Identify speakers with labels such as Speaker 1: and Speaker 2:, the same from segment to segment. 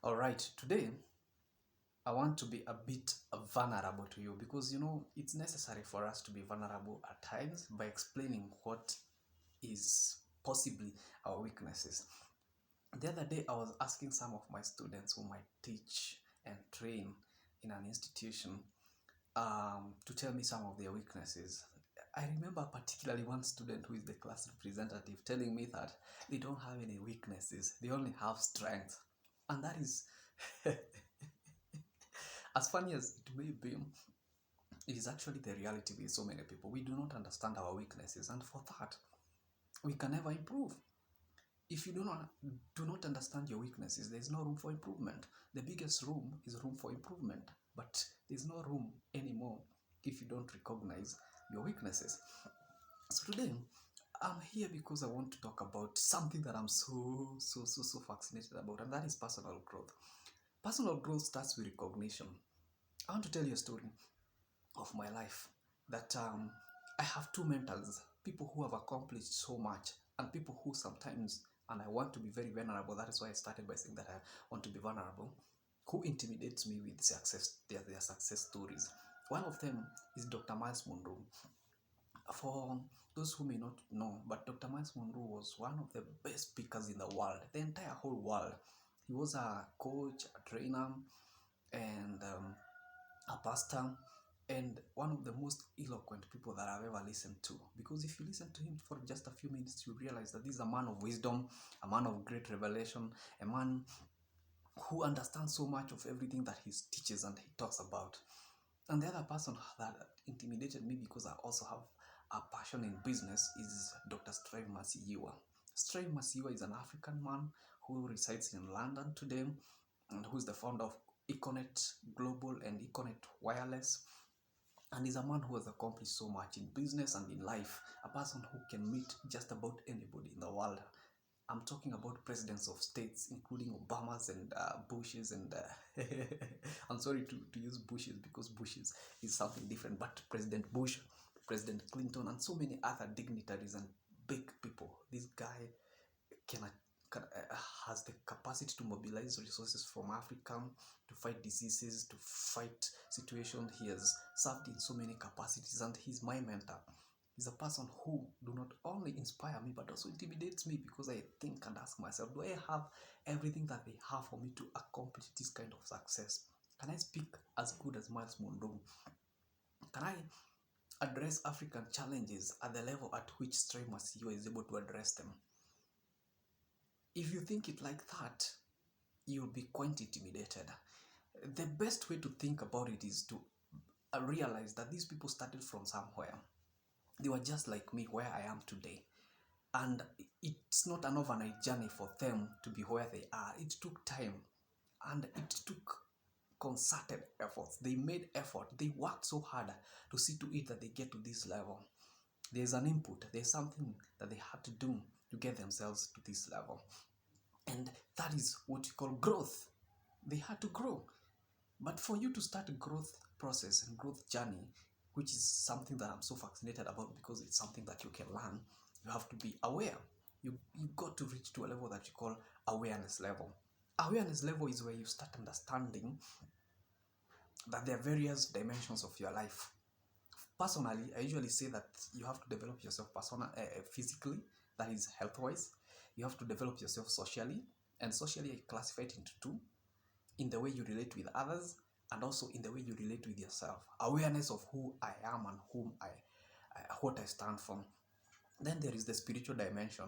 Speaker 1: All right, today I want to be a bit vulnerable to you because it's necessary for us to be vulnerable at times by explaining what is possibly our weaknesses. The other day, I was asking some of my students whom I teach and train in an institution to tell me some of their weaknesses. I remember particularly one student who is the class representative telling me that they don't have any weaknesses, they only have strengths. And that is as funny as it may be, it is actually the reality with so many people. We do not understand our weaknesses, and for that, we can never improve. If you do not understand your weaknesses, there is no room for improvement. The biggest room is room for improvement, but there's no room anymore if you don't recognize your weaknesses. So today, I'm here because I want to talk about something that I'm so fascinated about, and that is personal growth. Personal growth starts with recognition. I want to tell you a story of my life that I have two mentors, people who have accomplished so much, and people who sometimes, and I want to be very vulnerable. That is why I started by saying that I want to be vulnerable, who intimidates me with their success stories. One of them is Dr. Miles Monroe. For those who may not know, but Dr. Miles Monroe was one of the best speakers in the world, the entire whole world. He was a coach, a trainer, and a pastor, and one of the most eloquent people that I've ever listened to. Because if you listen to him for just a few minutes, you realize that this is a man of wisdom, a man of great revelation, a man who understands so much of everything that he teaches and he talks about. And the other person that intimidated me because I also have a passion in business is Dr. Strive Masiyiwa. Strive Masiyiwa is an African man who resides in London today and who is the founder of Econet Global and Econet Wireless. And is a man who has accomplished so much in business and in life, a person who can meet just about anybody in the world. I'm talking about presidents of states, including Obamas and Bushes and I'm sorry to use Bushes because Bushes is something different, but President Bush, President Clinton, and so many other dignitaries and big people. This guy can, has the capacity to mobilize resources from Africa to fight diseases, to fight situations. He has served in so many capacities, and he's my mentor. He's a person who do not only inspire me but also intimidates me because I think and ask myself, do I have everything that they have for me to accomplish this kind of success? Can I speak as good as Miles Monroe? Can I address African challenges at the level at which Strive Masiyiwa is able to address them? If you think it like that, you'll be quite intimidated. The best way to think about it is to realize that these people started from somewhere. They were just like me where I am today. And it's not an overnight journey for them to be where they are. It took time and it took concerted efforts. They made effort. They worked so hard to see to it that they get to this level. There's an input. There's something that they had to do to get themselves to this level. And that is what you call growth. They had to grow. But for you to start a growth process and growth journey, which is something that I'm so fascinated about because it's something that you can learn, you have to be aware. You got to reach to a level that you call awareness level. Awareness level is where you start understanding that there are various dimensions of your life. Personally, I usually say that you have to develop yourself physically, that is health-wise. You have to develop yourself socially, and socially I classify it into two: in the way you relate with others and also in the way you relate with yourself. Awareness of who I am and what I stand for. Then there is the spiritual dimension.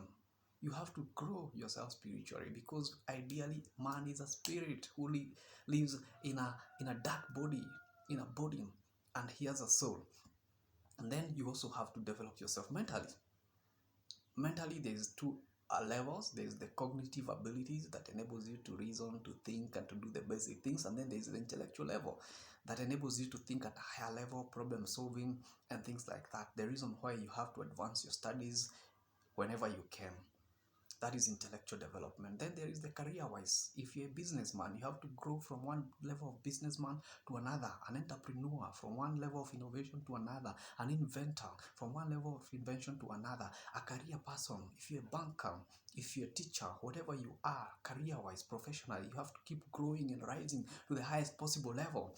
Speaker 1: You have to grow yourself spiritually because ideally man is a spirit who lives in a dark body, in a body, and he has a soul. And then you also have to develop yourself mentally. Mentally, there's two levels. There's the cognitive abilities that enables you to reason, to think, and to do the basic things. And then there's the intellectual level that enables you to think at a higher level, problem solving, and things like that. The reason why you have to advance your studies whenever you can. That is intellectual development. Then there is the career wise. If you're a businessman, you have to grow from one level of businessman to another, an entrepreneur from one level of innovation to another, an inventor from one level of invention to another, a career person. If you're a banker, if you're a teacher, whatever you are, career wise, professionally, you have to keep growing and rising to the highest possible level.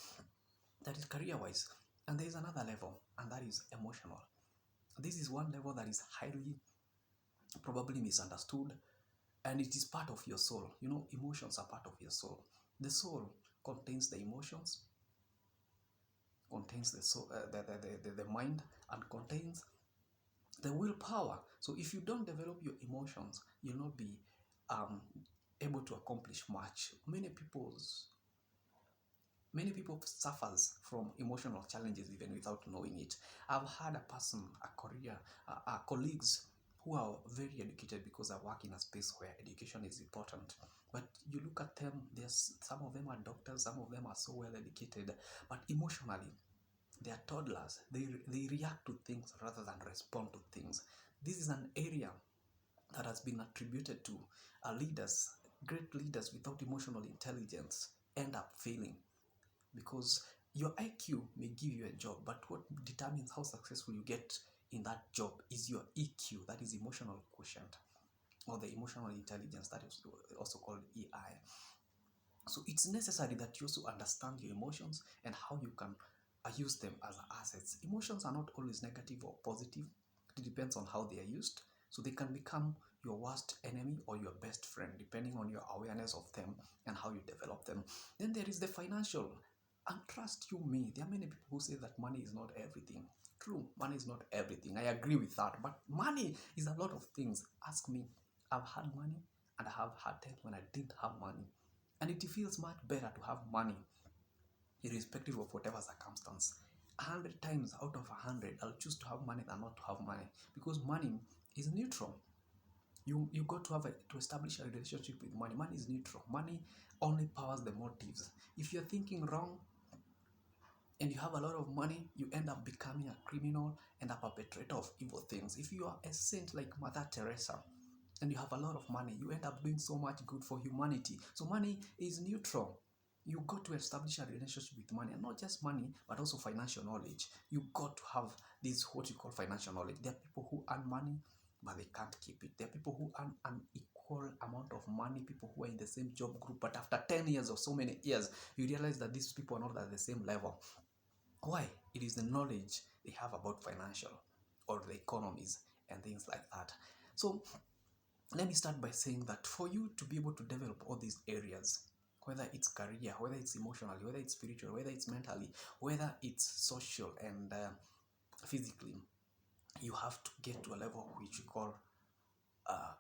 Speaker 1: That is career wise. And there is another level, and that is emotional. This is one level that is highly probably misunderstood, and it is part of your soul. You know, emotions are part of your soul. The soul contains the emotions, contains the soul, the mind, and contains the willpower. So if you don't develop your emotions, you'll not be um, able to accomplish much. Many people suffers from emotional challenges even without knowing it. I've had a person, a career, colleagues who are very educated because I work in a space where education is important. But you look at them, there's some of them are doctors, some of them are so well educated, but emotionally they are toddlers. They react to things rather than respond to things. This is an area that has been attributed to leaders. Great leaders without emotional intelligence end up failing, because your IQ may give you a job, but what determines how successful you get in that job is your EQ, that is emotional quotient, or the emotional intelligence, that is also called EI. So it's necessary that you also understand your emotions and how you can use them as assets. Emotions are not always negative or positive. It depends on how they are used. So they can become your worst enemy or your best friend, depending on your awareness of them and how you develop them. Then there is the financial. And trust you me, there are many people who say that money is not everything. True, money is not everything. I agree with that. But money is a lot of things. Ask me, I've had money and I have had times when I didn't have money. And it feels much better to have money, irrespective of whatever circumstance. 100 times out of 100, I'll choose to have money than not to have money, because money is neutral. You got to to establish a relationship with money. Money is neutral. Money only powers the motives. If you're thinking wrong and you have a lot of money, you end up becoming a criminal and a perpetrator of evil things. If you are a saint like Mother Teresa and you have a lot of money, you end up doing so much good for humanity. So money is neutral. You got to establish a relationship with money, and not just money, but also financial knowledge. You got to have this, what you call financial knowledge. There are people who earn money, but they can't keep it. There are people who earn an equal amount of money, people who are in the same job group, but after 10 years or so many years, you realize that these people are not at the same level. Why? It is the knowledge they have about financial or the economies and things like that. So let me start by saying that for you to be able to develop all these areas, whether it's career, whether it's emotionally, whether it's spiritual, whether it's mentally, whether it's social and physically, you have to get to a level which we call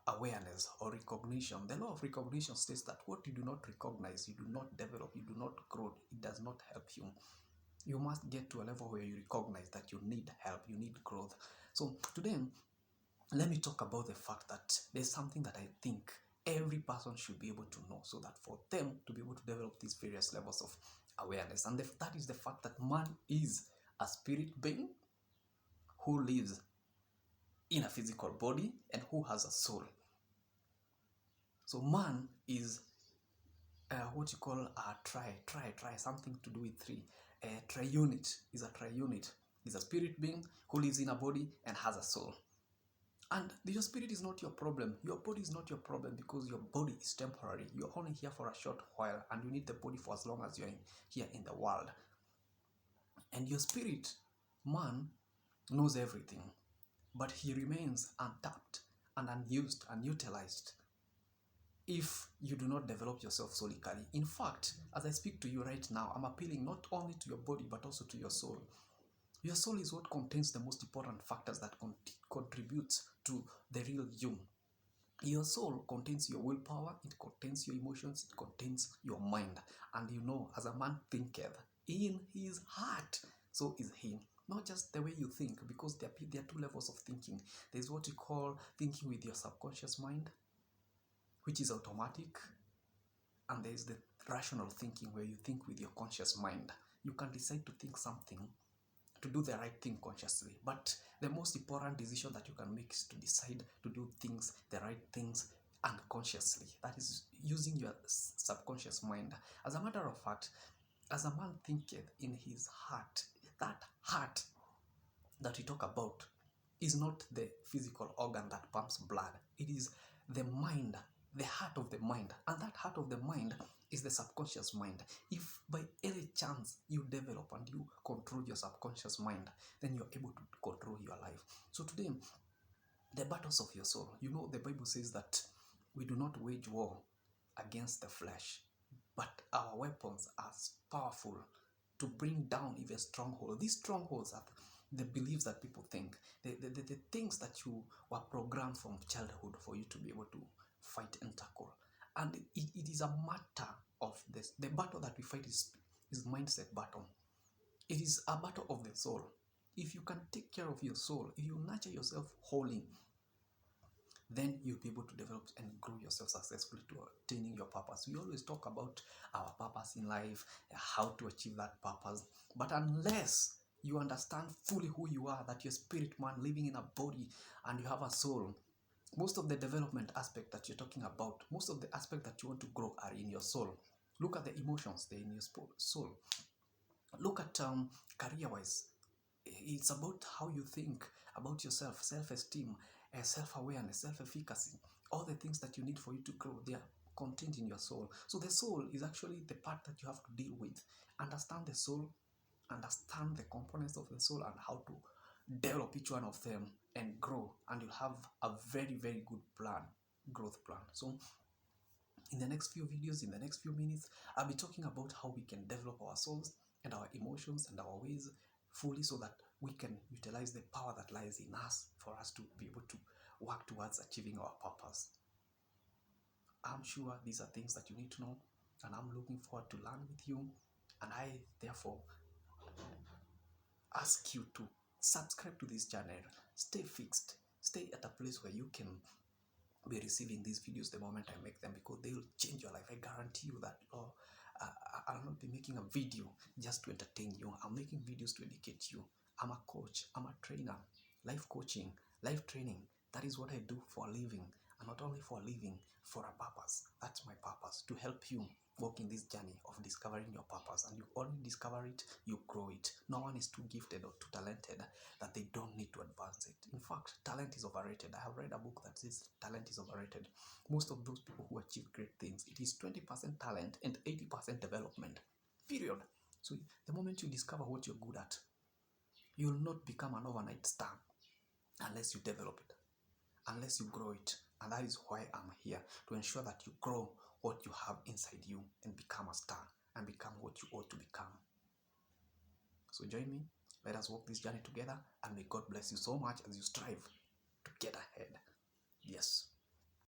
Speaker 1: awareness or recognition. The law of recognition states that what you do not recognize, you do not develop, you do not grow, it does not help you. You must get to a level where you recognize that you need help, you need growth. So today, let me talk about the fact that there's something that I think every person should be able to know, so that for them to be able to develop these various levels of awareness. And that is the fact that man is a spirit being who lives in a physical body and who has a soul. So man is what you call a something to do with three. A triunit is a triunit. Is a spirit being who lives in a body and has a soul. And your spirit is not your problem. Your body is not your problem, because your body is temporary. You're only here for a short while, and you need the body for as long as you're here in the world. And your spirit, man, knows everything, but he remains untapped and unused, unutilized if you do not develop yourself solically. In fact, as I speak to you right now, I'm appealing not only to your body but also to your soul. Your soul is what contains the most important factors that contributes to the real you. Your soul contains your willpower, it contains your emotions, it contains your mind. And you know, as a man thinketh in his heart, so is he. Not just the way you think, because there are two levels of thinking. There's what you call thinking with your subconscious mind, which is automatic, and there's the rational thinking, where you think with your conscious mind. You can decide to think something, to do the right thing consciously, but the most important decision that you can make is to decide to do things, the right things, unconsciously. That is using your subconscious mind. As a matter of fact, as a man thinketh in his heart, that heart that we talk about is not the physical organ that pumps blood. It is the mind, the heart of the mind. And that heart of the mind is the subconscious mind. If by any chance you develop and you control your subconscious mind, then you're able to control your life. So today, the battles of your soul. You know, the Bible says that we do not wage war against the flesh, but our weapons are powerful to bring down even strongholds. These strongholds are the beliefs that people think, the things that you were programmed from childhood for you to be able to fight and tackle. And it is a matter of this. The battle that we fight is mindset battle. It is a battle of the soul. If you can take care of your soul, if you nurture yourself wholly, then you'll be able to develop and grow yourself successfully to attaining your purpose. We always talk about our purpose in life, how to achieve that purpose. But unless you understand fully who you are, that you're a spirit man living in a body and you have a soul, most of the development aspect that you're talking about, most of the aspect that you want to grow are in your soul. Look at the emotions, they're in your soul. Look at career-wise. It's about how you think about yourself, self-esteem, self-awareness, self-efficacy. All the things that you need for you to grow, they are contained in your soul. So the soul is actually the part that you have to deal with. Understand the soul, understand the components of the soul and how to develop each one of them and grow, and you'll have a very, very good plan, growth plan. So in the next few videos, in the next few minutes, I'll be talking about how we can develop our souls and our emotions and our ways fully so that we can utilize the power that lies in us for us to be able to work towards achieving our purpose. I'm sure these are things that you need to know, and I'm looking forward to learn with you. And I therefore ask you to subscribe to this channel, stay fixed, stay at a place where you can be receiving these videos the moment I make them, because they will change your life. I guarantee you that. I'll not be making a video just to entertain you. I'm making videos to educate you. I'm a coach, I'm a trainer, life coaching, life training. That is what I do for a living, and not only for a living, for a purpose. That's my purpose, to help you walk in this journey of discovering your purpose. And you only discover it, you grow it. No one is too gifted or too talented that they don't need to advance it. In fact, talent is overrated. I have read a book that says talent is overrated. Most of those people who achieve great things, it is 20% talent and 80% development. Period. So the moment you discover what you're good at, you will not become an overnight star unless you develop it, unless you grow it. And that is why I'm here, to ensure that you grow what you have inside you and become a star and become what you ought to become. So join me. Let us walk this journey together, and may God bless you so much as you strive to get ahead. Yes.